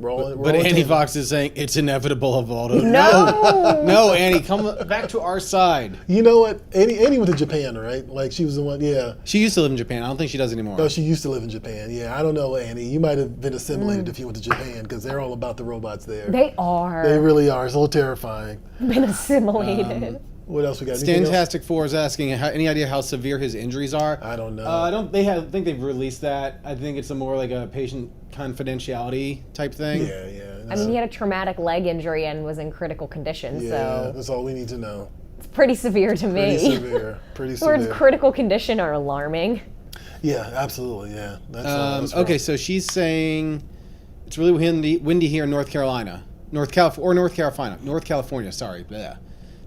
But Annie Fox is saying it's inevitable, Ubaldo. No. No, Annie, come back to our side. You know what? Annie went to Japan, right? Like she was the one. Yeah. She used to live in Japan. I don't think she does anymore. No, she used to live in Japan. Yeah, I don't know, Annie. You might have been assimilated if you went to Japan because they're all about the robots there. They are. They really are. It's a little terrifying. Been assimilated. What else we got? Stantastic 4 is asking, any idea how severe his injuries are? I don't know. I think they've released that. I think it's more like a patient confidentiality type thing. Yeah. I mean, he had a traumatic leg injury and was in critical condition, so that's all we need to know. it's pretty severe to me. Pretty The words severe. critical condition are alarming. Yeah, absolutely. Yeah. That's okay, so she's saying it's really windy here in North California. Sorry. Bleh.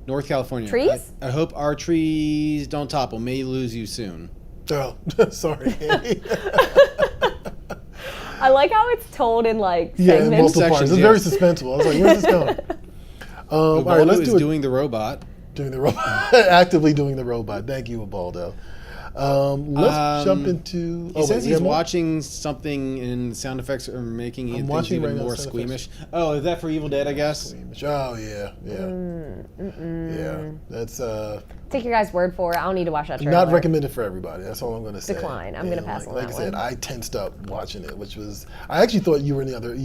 North California. Trees? I hope our trees don't topple. May lose you soon. Oh, sorry, Annie. I like how it's told in like In segments. multiple parts. It's very suspenseful. I was like, where's this going? All right, let's do it. Doing the robot. Doing the robot. Actively doing the robot. Thank you, Ubaldo. Let's jump into. He says he's watching something and sound effects are making it even more squeamish. Oh, is that for Evil Dead, I guess? Squeamish. Oh, yeah. Yeah, that's Take your guys' word for it. I don't need to watch that trailer. not recommended for everybody. That's all I'm going to say. Decline. I'm going to pass on that Like I said, one. I tensed up watching it, which was. I actually thought you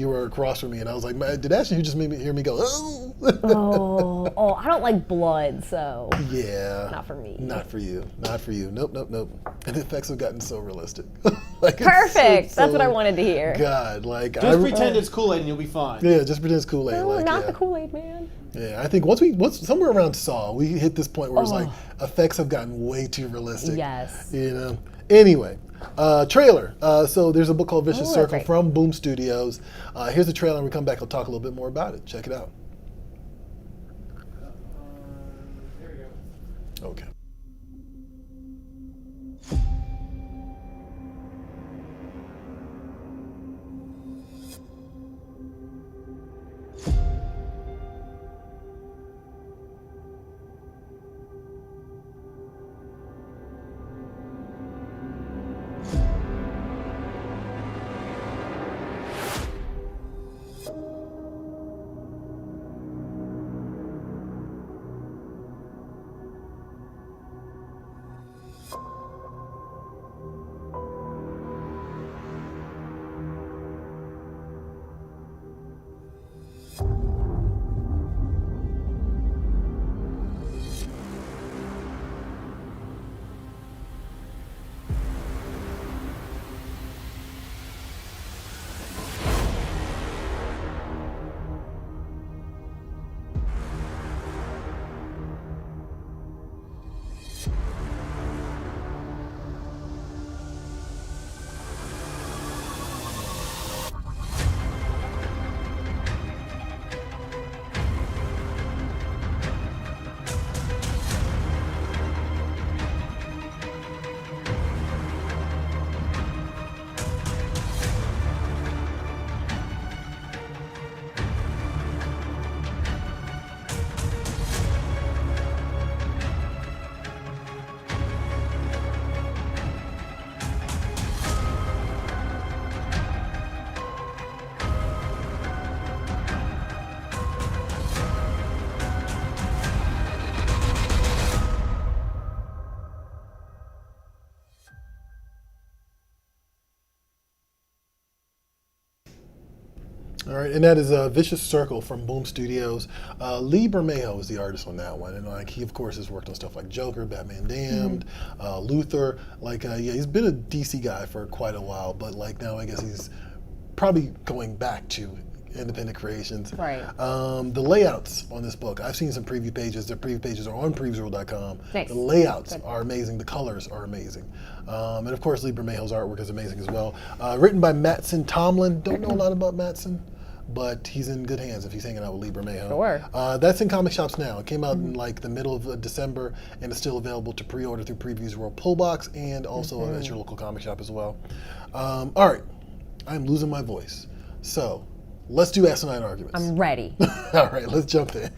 were across from me, and I was like, man, did Ashton you just make me hear me go? Oh, I don't like blood, so Yeah. not for me. Not for you. Not for you. Nope. And the effects have gotten so realistic. Like, Perfect. That's what I wanted to hear. God, like Just pretend it's Kool-Aid and you'll be fine. Yeah, just pretend it's Kool-Aid. No, like, not the Kool-Aid man. Yeah, I think once somewhere around Saw, we hit this point where it's like effects have gotten way too realistic. Yes. You know. Anyway, trailer. So there's a book called Vicious Circle right. from Boom Studios. Here's the trailer, and we come back. We'll talk a little bit more about it. Check it out. There you go. Okay. All right, and that is Vicious Circle from Boom Studios. Lee Bermejo is the artist on that one, and like he of course has worked on stuff like Joker, Batman Damned, Luther. Like he's been a DC guy for quite a while, but like now I guess he's probably going back to independent creations. Right. The layouts on this book, I've seen some preview pages. The preview pages are on previews.com. Nice. The layouts are amazing. The colors are amazing. And of course, Lee Bermejo's artwork is amazing as well. Written by Mattson Tomlin. Don't know a lot about Mattson. but he's in good hands if he's hanging out with Libra Mayhem. Sure. That's in comic shops now. It came out in like the middle of December, and it's still available to pre-order through Previews World Pullbox and also at your local comic shop as well. All right, I'm losing my voice, so let's do asinine arguments. I'm ready. All right, let's jump in.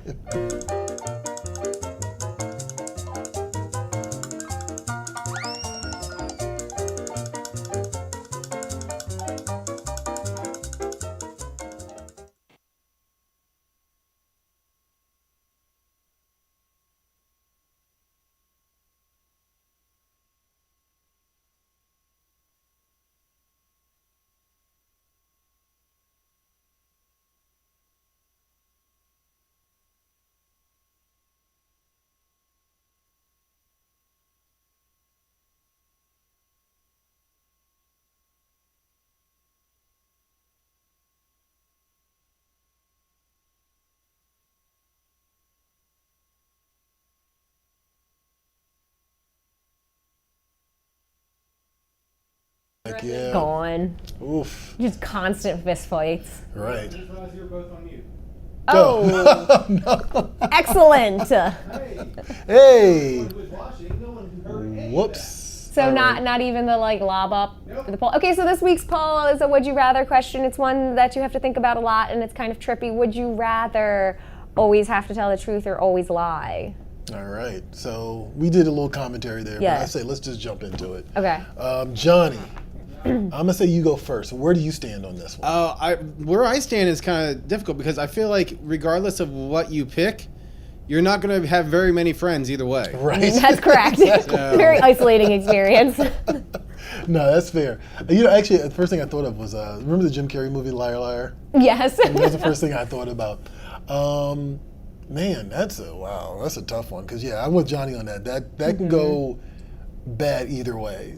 Like, yeah. Gone. Oof. Just constant fist fights. Right. Just realized you were both on mute. Oh, No. excellent. Hey. Who was watching? No one heard any of that. Whoops. So All not right. not even the like lob up Nope. for the poll. Okay, so this week's poll is a would you rather question. It's one that you have to think about a lot, and it's kind of trippy. Would you rather always have to tell the truth or always lie? All right. So we did a little commentary there, Yeah. but I say let's just jump into it. Okay. Johnny, I'm gonna say you go first. Where do you stand on this one? Where I stand is kind of difficult because I feel like regardless of what you pick, you're not going to have very many friends either way. Right. That's correct. Very isolating experience. No, that's fair. You know, actually, the first thing I thought of was remember the Jim Carrey movie Liar Liar? Yes. That was the first thing I thought about. Man, that's a tough one because I'm with Johnny on that. That can go bad either way.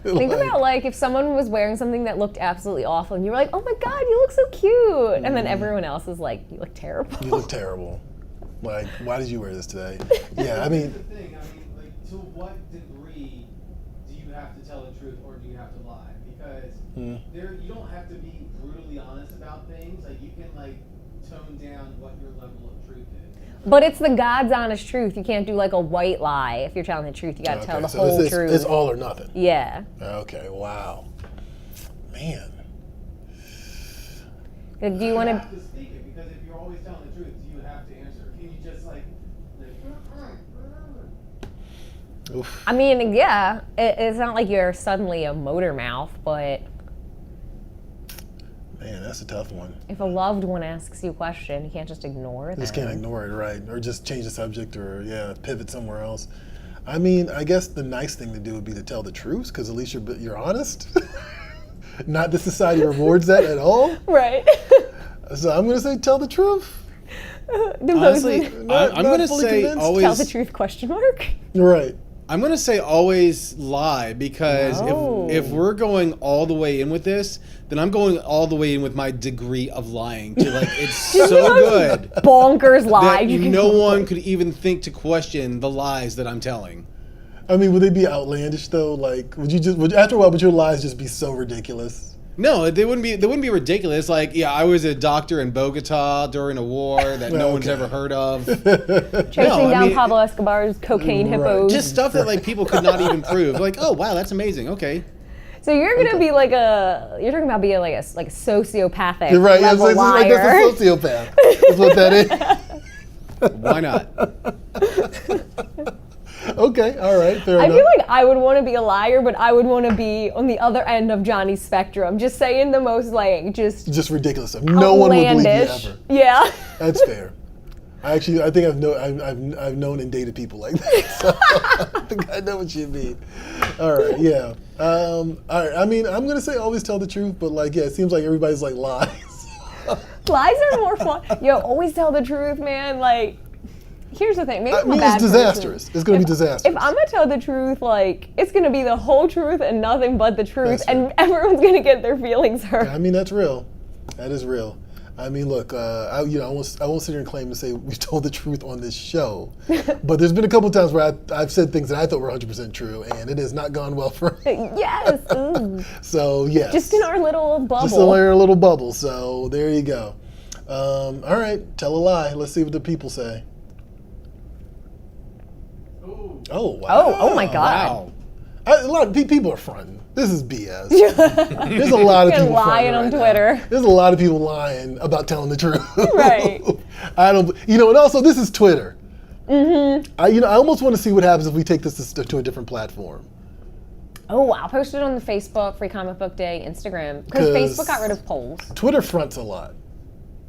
Think about like if someone was wearing something that looked absolutely awful and you were like, oh my God, you look so cute. And then everyone else is like, you look terrible. You look terrible. Like, why did you wear this today? Yeah, I mean, The thing, like, to what degree do you have to tell the truth or do you have to lie? Because you don't have to be brutally honest about things. Like, you can like tone down what your level of truth is. But it's the God's honest truth. You can't do like a white lie if you're telling the truth. You got to tell the whole truth. It's all or nothing. Yeah. Okay, wow. Man. Do you want You to? have to speak it because if you're always telling the truth, you have to answer. Can you just like Oof. I mean, yeah. It's not like you're suddenly a motor mouth, but Man, that's a tough one. if a loved one asks you a question, you can't just ignore them. Just can't ignore it, right? Or just change the subject or, pivot somewhere else. I mean, I guess the nice thing to do would be to tell the truth because at least you're honest. Not that society rewards that at all. Right. So I'm going to say tell the truth. honestly, I'm Not going to fully say convinced. always. Tell the truth, question mark. Right. I'm gonna say always lie because No. if we're going all the way in with this, then I'm going all the way in with my degree of lying to like it's so good Bonkers lie. that You can no come up one with. could even think to question the lies that I'm telling. I mean, would they be outlandish though? Like, after a while, would your lies just be so ridiculous? No, they wouldn't be ridiculous. Like, yeah, I was a doctor in Bogota during a war that no one's Okay. ever heard of. Chasing No, I down mean, Pablo Escobar's cocaine Right. hippos. Just stuff that like people could not even prove. Like, oh wow, that's amazing. Okay. So you're gonna be like you're talking about being like a sociopathic You're right. level It's like liar. that's a sociopath. That's what that is. Why not? Okay. All right. Fair I enough. feel like I would want to be a liar, but I would want to be on the other end of Johnny's spectrum, just saying the most like just ridiculous stuff. No one would believe you outlandish. ever. Yeah. That's fair. I think I've known and dated people like that. So I think I know what you mean. All right, yeah. All right. I mean, I'm gonna say always tell the truth, but like, yeah, it seems like everybody's like lies. Lies are more fun. Yo, always tell the truth, man. Like, here's the thing. Maybe I'm a bad it's person. disastrous. It's gonna be disastrous. If I'm gonna tell the truth, like, it's gonna be the whole truth and nothing but the truth, That's fair. and everyone's gonna get their feelings hurt. I mean, that's real. That is real. I mean, look, I won't sit here and claim to say we told the truth on this show, but there's been a couple of times where I've said things that I thought were 100% true, and it has not gone well for me. Yes. Ooh. So, yes. Just in our little bubble. Just in our little bubble. So, there you go. All right, tell a lie. Let's see what the people say. Oh, wow. Oh my God. Wow. A lot of people are fronting. This is BS. There's a lot of people lying on Twitter. Now. There's a lot of people lying about telling the truth. Right. I don't. And also this is Twitter. Mm-hmm. I almost want to see what happens if we take this to a different platform. Oh, I'll post it on the Facebook Free Comic Book Day Instagram because Facebook got rid of polls. Twitter fronts a lot.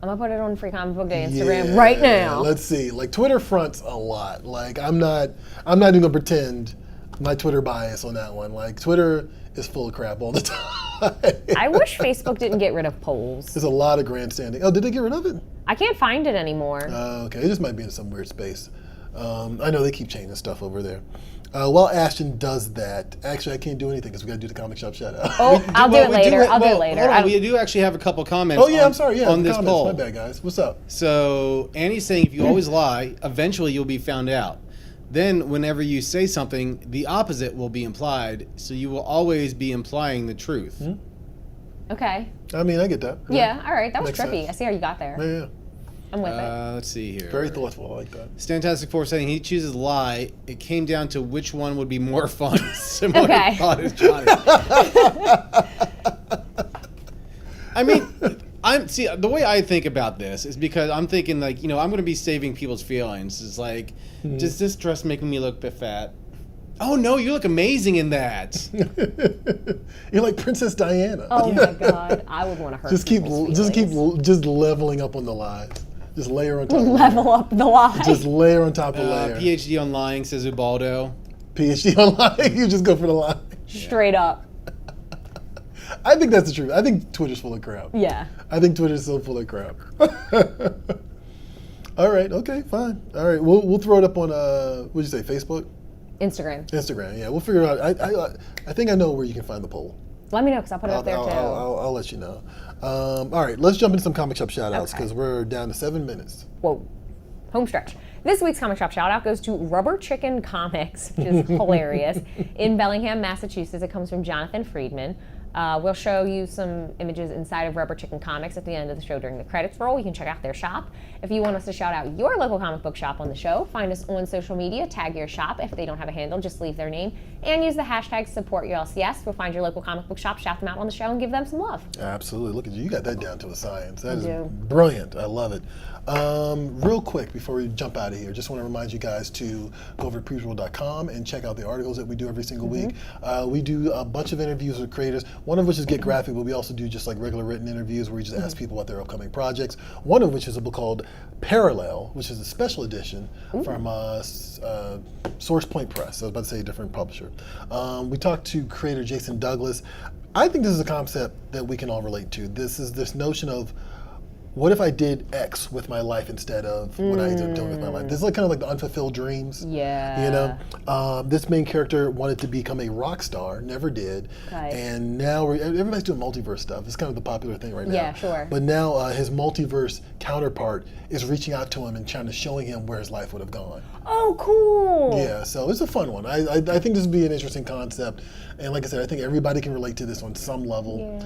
I'm gonna put it on Free Comic Book Day Instagram right now. Let's see. Like Twitter fronts a lot. Like I'm not even gonna pretend my Twitter bias on that one. Like Twitter is full of crap all the time. I wish Facebook didn't get rid of polls. There's a lot of grandstanding. Oh, did they get rid of it? I can't find it anymore. Okay, it just might be in some weird space. I know they keep changing stuff over there. While Ashton does that, actually I can't do anything because we got to do the comic shop shout out. Oh, I'll do it later. I'll do it later. Hold on, we do actually have a couple comments. Oh yeah, I'm sorry. Yeah, on this comments. poll. My bad, guys. What's up? So Annie's saying if you always lie, eventually you'll be found out. Then whenever you say something, the opposite will be implied. So you will always be implying the truth. Okay. I mean, I get that. Yeah. All right. That was Makes trippy. sense. I see how you got there. Yeah. I'm with it. Let's see here. Very thoughtful. I like that. Stantastic4 saying he chooses lie. It came down to which one would be more fun. Similar Okay. thought as Johnny. I mean, the way I think about this is because I'm thinking like, I'm going to be saving people's feelings. It's like, does this dress make me look fat? Oh no, you look amazing in that. You're like Princess Diana. Oh my God, I would want to hurt. Just leveling up on the lies. Just layer on top. Level up the lie. Just layer on top of layer. PhD on lying, says Ubaldo. PhD on lying. You just go for the lie. Straight up. I think that's the truth. I think Twitter's full of crap. Yeah. I think Twitter's so full of crap. All right. Okay. Fine. All right. We'll throw it up on what'd you say? Facebook. Instagram. Yeah. We'll figure it out. I think I know where you can find the poll. Let me know because I'll put it up there too. I'll let you know. All right, let's jump into some comic shop shout outs because we're down to 7 minutes. Whoa. Home stretch. This week's comic shop shout out goes to Rubber Chicken Comics, which is hilarious, in Bellingham, Massachusetts. It comes from Jonathan Friedman. We'll show you some images inside of Rubber Chicken Comics at the end of the show during the credits roll. You can check out their shop. If you want us to shout out your local comic book shop on the show, find us on social media, tag your shop. If they don't have a handle, just leave their name and use the hashtag SupportYourLCS. We'll find your local comic book shop, shout them out on the show, and give them some love. Absolutely. Look at you. You got that down to a science. That is do. brilliant. I love it. Real quick, before we jump out of here, just want to remind you guys to go over to preview.com and check out the articles that we do every single week. We do a bunch of interviews with creators, one of which is Get Graphic, but we also do just like regular written interviews where we just ask people about their upcoming projects. One of which is a book called Parallel, which is a special edition from Source Point Press. I was about to say a different publisher. We talked to creator Jason Douglas. I think this is a concept that we can all relate to. This is this notion of, what if I did X with my life instead of what I ended up doing with my life? This is like kind of like the unfulfilled dreams. Yeah. This main character wanted to become a rock star, never did, and now everybody's doing multiverse stuff. It's kind of the popular thing right now. Yeah, sure. But now his multiverse counterpart is reaching out to him and trying to showing him where his life would have gone. Oh, cool. Yeah, so it's a fun one. I think this would be an interesting concept. And like I said, I think everybody can relate to this on some level.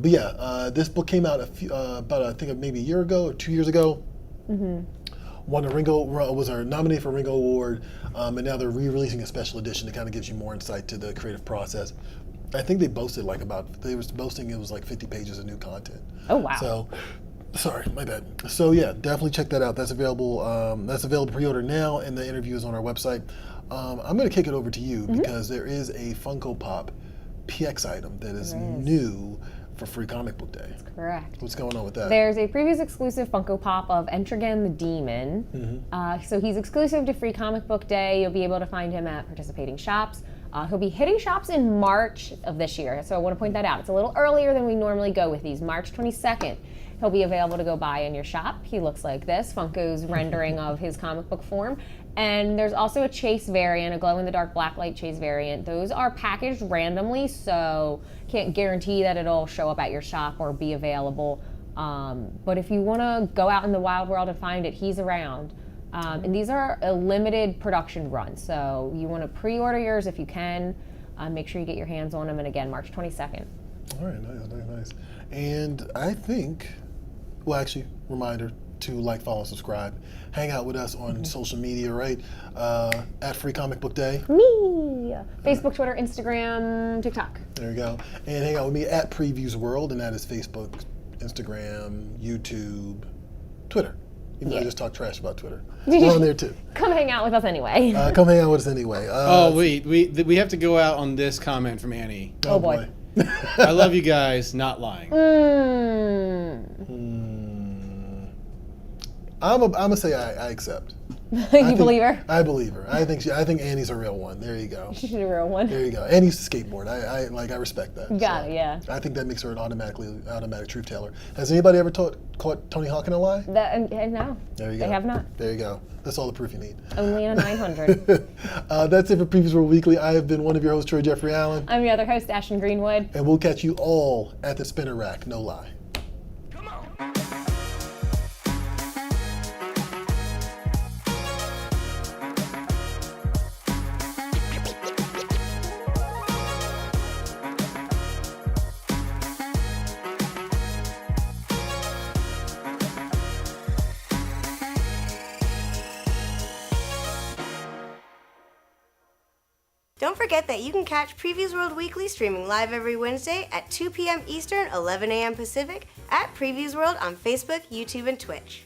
Yeah. This book came out I think maybe a year ago or 2 years ago. Won a Ringo, was nominated for a Ringo Award, and now they're re-releasing a special edition that kind of gives you more insight to the creative process. I think they boasted they was boasting it was like 50 pages of new content. Oh wow. So, sorry, my bad. So yeah, definitely check that out. That's available. Pre-order now, and the interview is on our website. I'm going to kick it over to you because there is a Funko Pop PX item that is new for Free Comic Book Day. That's correct. What's going on with that? There's a previews exclusive Funko Pop of Entrigan the Demon. So he's exclusive to Free Comic Book Day. You'll be able to find him at participating shops. He'll be hitting shops in March of this year, so I want to point that out. It's a little earlier than we normally go with these, March 22nd. He'll be available to go buy in your shop. He looks like this, Funko's rendering of his comic book form. And there's also a chase variant, a glow-in-the-dark blacklight chase variant. Those are packaged randomly, so can't guarantee that it'll show up at your shop or be available But if you want to go out in the wild world and find it, he's around. And these are a limited production run, so you want to pre-order yours if you can. Make sure you get your hands on them, and again, March 22nd. All right, nice. And I think, well, actually, reminder to like, follow, subscribe, hang out with us on social media, right? At Free Comic Book Day. Me! Facebook, Twitter, Instagram, TikTok. There you go. And hang out with me at Previews World, and that is Facebook, Instagram, YouTube, Twitter. Even though I just talk trash about Twitter. We're on there too. Come hang out with us anyway. Come hang out with us anyway. Wait, we have to go out on this comment from Annie. Oh boy. I love you guys, not lying. I'm gonna say I accept. Believe her? I believe her. I think Annie's a real one. There you go. She's a real one. There you go. And used to skateboard. I respect that. Got it, yeah. I think that makes her an automatic truth teller. Has anybody ever caught Tony Hawk in a lie? No. There you go. They have not. There you go. That's all the proof you need. Only in a 900. That's it for Previews World Weekly. I have been one of your hosts, Troy Jeffrey Allen. I'm your other host, Ashton Greenwood. And we'll catch you all at the spinner rack. No lie. Don't forget that you can catch Previews World Weekly streaming live every Wednesday at 2 p.m. Eastern, 11 a.m. Pacific at Previews World on Facebook, YouTube, and Twitch.